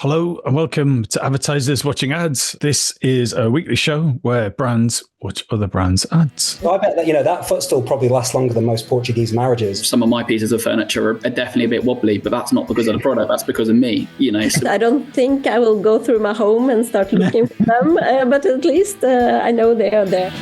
Hello and welcome to Advertisers Watching Ads. This is a weekly show where brands watch other brands' ads. I bet that, that footstool probably lasts longer than most Portuguese marriages. Some of my pieces of furniture are definitely a bit wobbly, but that's not because of the product, that's because of me, So. I don't think I will go through my home and start looking for them, but at least I know they are there.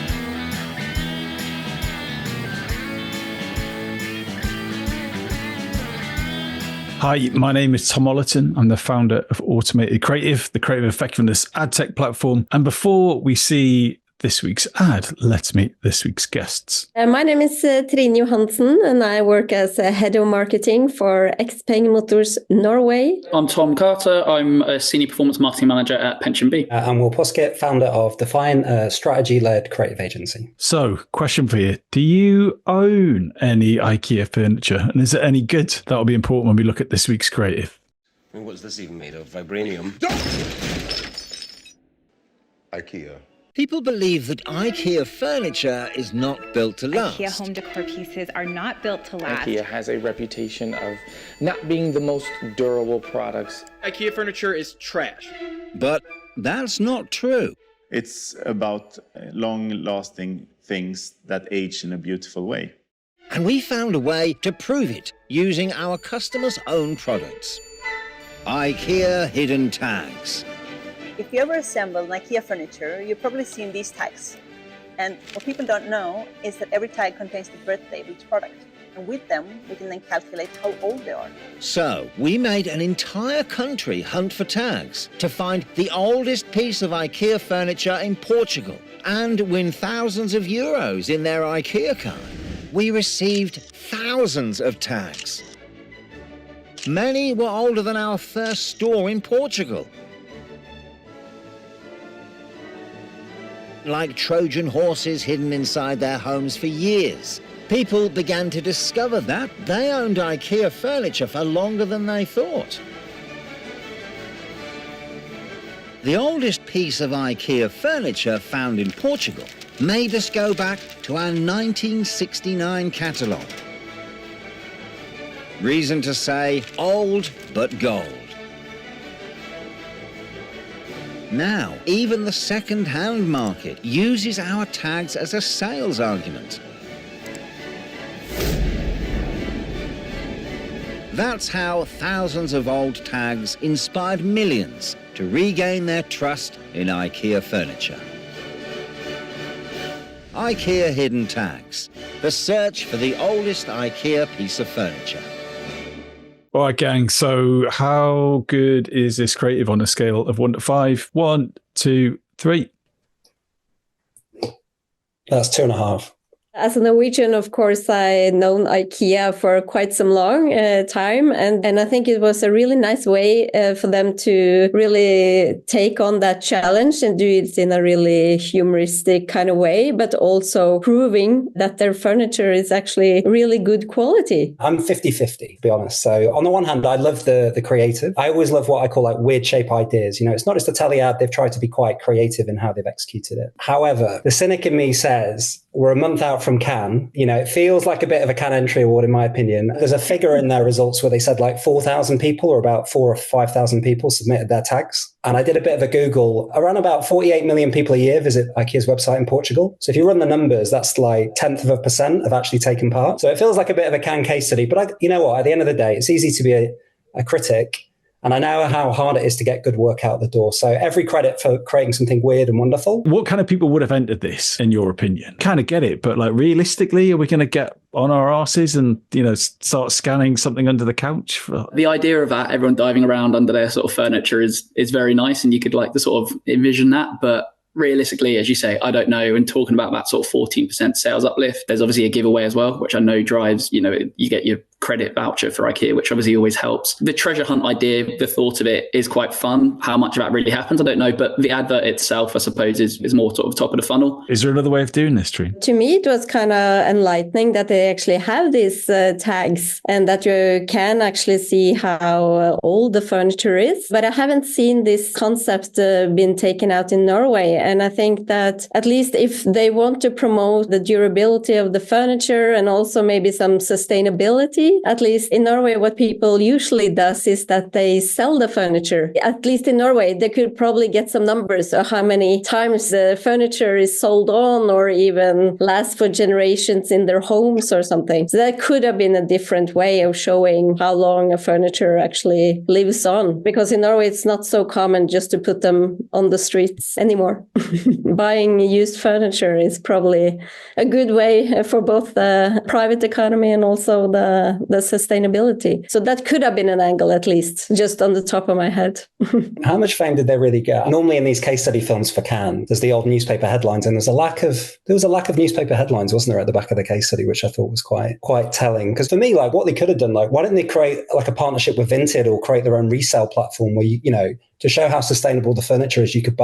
Hi, my name is Tom Ollerton. I'm the founder of Automated Creative, the creative effectiveness ad tech platform. And before we see this week's ad, let's meet this week's guests. My name is Trine Johansen, and I work as a head of marketing for XPENG Motors Norway. I'm Tom Carter. I'm a senior performance marketing manager at PensionBee. I'm Will Poskett, founder of Defiant, a strategy-led creative agency. So, question for you. Do you own any IKEA furniture? And is it any good? That'll be important when we look at this week's creative. What's this even made of? Vibranium? IKEA. People believe that IKEA furniture is not built to last. IKEA home decor pieces are not built to last. IKEA has a reputation of not being the most durable products. IKEA furniture is trash. But that's not true. It's about long-lasting things that age in a beautiful way. And we found a way to prove it using our customers' own products. IKEA hidden tags. If you ever assemble an IKEA furniture, you've probably seen these tags. And what people don't know is that every tag contains the birthday of each product. And with them, we can then calculate how old they are. So we made an entire country hunt for tags to find the oldest piece of IKEA furniture in Portugal and win thousands of euros in their IKEA card. We received thousands of tags. Many were older than our first store in Portugal. Like Trojan horses hidden inside their homes for years. People began to discover that they owned IKEA furniture for longer than they thought. The oldest piece of IKEA furniture found in Portugal made us go back to our 1969 catalogue. Reason to say old but gold. Now, even the second-hand market uses our tags as a sales argument. That's how thousands of old tags inspired millions to regain their trust in IKEA furniture. IKEA hidden tags, the search for the oldest IKEA piece of furniture. All right, gang. So how good is this creative on a scale of 1 to 5? 1, 2, 3. That's 2.5. As a Norwegian, of course, I known IKEA for quite some long time. And I think it was a really nice way for them to really take on that challenge and do it in a really humoristic kind of way, but also proving that their furniture is actually really good quality. I'm 50-50, to be honest. So on the one hand, I love the creative. I always love what I call like weird shape ideas. It's not just a telly ad. They've tried to be quite creative in how they've executed it. However, the cynic in me says, we're a month out from Cannes. It feels like a bit of a Cannes entry award, in my opinion. There's a figure in their results where they said like 4,000 people or about 4,000 or 5,000 people submitted their tags. And I did a bit of a Google. Around about 48 million people a year visit IKEA's website in Portugal. So if you run the numbers, that's like 0.1% have actually taken part. So it feels like a bit of a Cannes case study. But you know what? At the end of the day, it's easy to be a critic. And I know how hard it is to get good work out the door. So every credit for creating something weird and wonderful. What kind of people would have entered this, in your opinion? Kind of get it, but like realistically, are we going to get on our asses and, start scanning something under the couch? The idea of that, everyone diving around under their sort of furniture is very nice. And you could like to sort of envision that. But realistically, as you say, I don't know. And talking about that sort of 14% sales uplift, there's obviously a giveaway as well, which I know drives, you get your credit voucher for IKEA, which obviously always helps. The treasure hunt idea, the thought of it is quite fun. How much of that really happens, I don't know. But the advert itself, I suppose, is more sort of top of the funnel. Is there another way of doing this, Trine? To me, it was kind of enlightening that they actually have these tags and that you can actually see how old the furniture is. But I haven't seen this concept been taken out in Norway. And I think that at least if they want to promote the durability of the furniture and also maybe some sustainability, see, at least in Norway, what people usually does is that they sell the furniture. At least in Norway, they could probably get some numbers of how many times the furniture is sold on or even lasts for generations in their homes or something. So that could have been a different way of showing how long a furniture actually lives on. Because in Norway, it's not so common just to put them on the streets anymore. Buying used furniture is probably a good way for both the private economy and also the sustainability. So that could have been an angle, at least, just on the top of my head. How much fame did they really get? Normally in these case study films for Cannes, there's the old newspaper headlines, and there was a lack of newspaper headlines, wasn't there, at the back of the case study, which I thought was quite telling. Because for me, like, what they could have done, like, why didn't they create like a partnership with Vinted or create their own resale platform where you know, to show how sustainable the furniture is, you could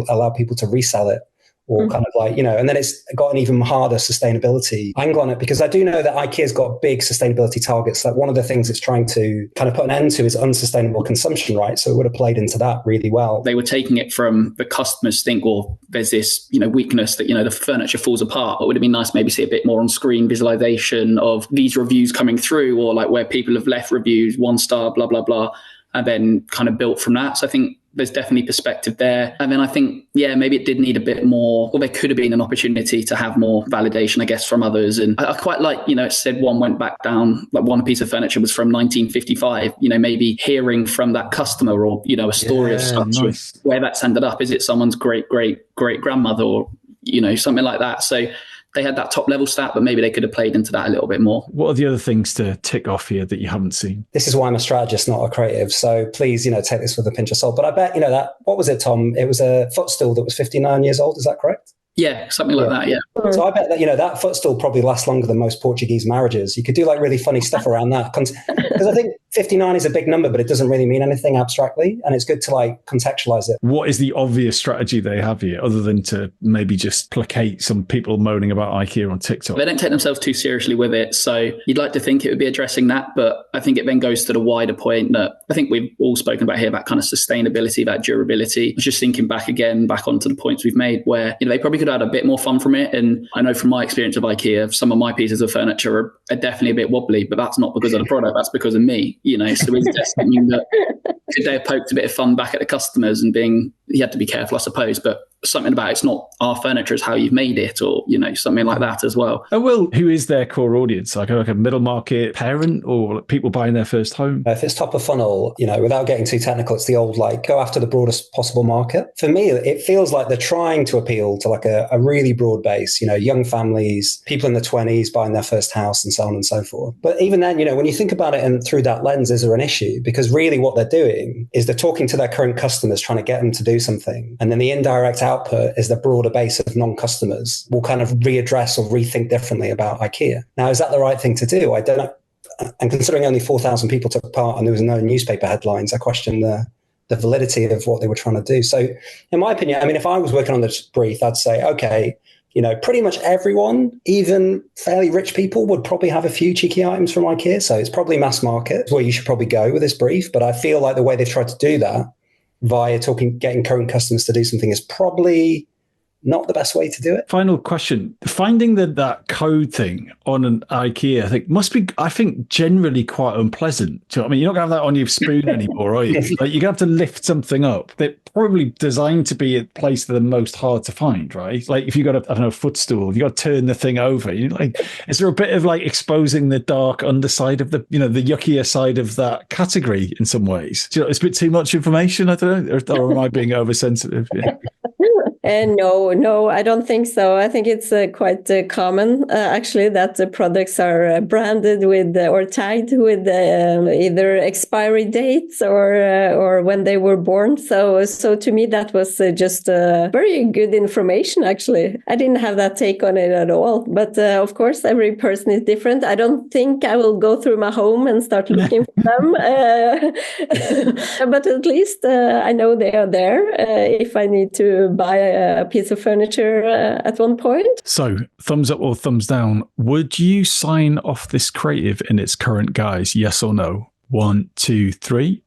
allow people to resell it. Or kind of like, you know, and then it's got an even harder sustainability angle on it, because I do know that IKEA's got big sustainability targets. Like one of the things it's trying to kind of put an end to is unsustainable consumption, right? So it would have played into that really well. They were taking it from the customers think, well, there's this, you know, weakness that, you know, the furniture falls apart. It would have been nice maybe see a bit more on screen visualization of these reviews coming through, or like where people have left reviews, 1 star, blah, blah, blah, and then kind of built from that. So I think there's definitely perspective there. And then I think, yeah, maybe it did need a bit more, or there could have been an opportunity to have more validation, I guess, from others. And I quite like, you know, it said one went back down, like one piece of furniture was from 1955, you know, maybe hearing from that customer or, you know, a story of such, nice. Where that's ended up. Is it someone's great grandmother or, you know, something like that? So they had that top level stat, but maybe they could have played into that a little bit more. What are the other things to tick off here that you haven't seen? This is why I'm a strategist, not a creative. So please, you know, take this with a pinch of salt. But I bet, you know, that, what was it, Tom? It was a footstool that was 59 years old. Is that correct? Yeah, something like that, yeah. So I bet that, you know, that footstool probably lasts longer than most Portuguese marriages. You could do like really funny stuff around that. Because I think 59 is a big number, but it doesn't really mean anything abstractly. And it's good to like contextualize it. What is the obvious strategy they have here, other than to maybe just placate some people moaning about IKEA on TikTok? They don't take themselves too seriously with it. So you'd like to think it would be addressing that. But I think it then goes to the wider point that I think we've all spoken about here, about kind of sustainability, about durability. I was just thinking back onto the points we've made where, you know, they probably could have had a bit more fun from it. And I know from my experience of IKEA, some of my pieces of furniture are definitely a bit wobbly, but that's not because of the product, that's because of me, you know. So is there something that could they have poked a bit of fun back at the customers and you had to be careful, I suppose, but something about it's not our furniture, is how you've made it, or, you know, something like that as well. Oh, well, who is their core audience? Like a middle market parent or people buying their first home? If it's top of funnel, you know, without getting too technical, it's the old, like, go after the broadest possible market. For me, it feels like they're trying to appeal to like a really broad base, you know, young families, people in their 20s buying their first house and so on and so forth. But even then, you know, when you think about it and through that lens, is there an issue? Because really what they're doing is they're talking to their current customers, trying to get them to do something. And then the indirect output is the broader base of non-customers will kind of readdress or rethink differently about IKEA. Now, is that the right thing to do? I don't know. And considering only 4,000 people took part and there was no newspaper headlines, I question the validity of what they were trying to do. So in my opinion, I mean, if I was working on this brief, I'd say, okay, you know, pretty much everyone, even fairly rich people, would probably have a few cheeky items from IKEA. So it's probably mass market where you should probably go with this brief. But I feel like the way they've tried to do that via getting current customers to do something is probably not the best way to do it. Final question. Finding that code thing on an IKEA, I think, must be, I think, generally quite unpleasant. I mean, you're not going to have that on your spoon anymore, are you? Like, you're going to have to lift something up. They're probably designed to be a place that are most hard to find, right? Like, if you've got a footstool, you've got to turn the thing over. You like, is there a bit of like exposing the dark underside of the, you know, the yuckier side of that category in some ways? Do you know, it's a bit too much information, I don't know, or am I being oversensitive? Yeah. No, I don't think so. I think it's quite common, actually, that the products are branded with or tagged with either expiry dates or when they were born. So to me, that was just very good information, actually. I didn't have that take on it at all. But of course, every person is different. I don't think I will go through my home and start looking for them. But at least I know they are there if I need to buy a piece of furniture at one point. So, thumbs up or thumbs down, would you sign off this creative in its current guise? Yes or no? 1, 2, 3.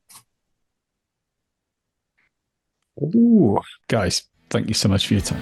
Ooh, guys, thank you so much for your time.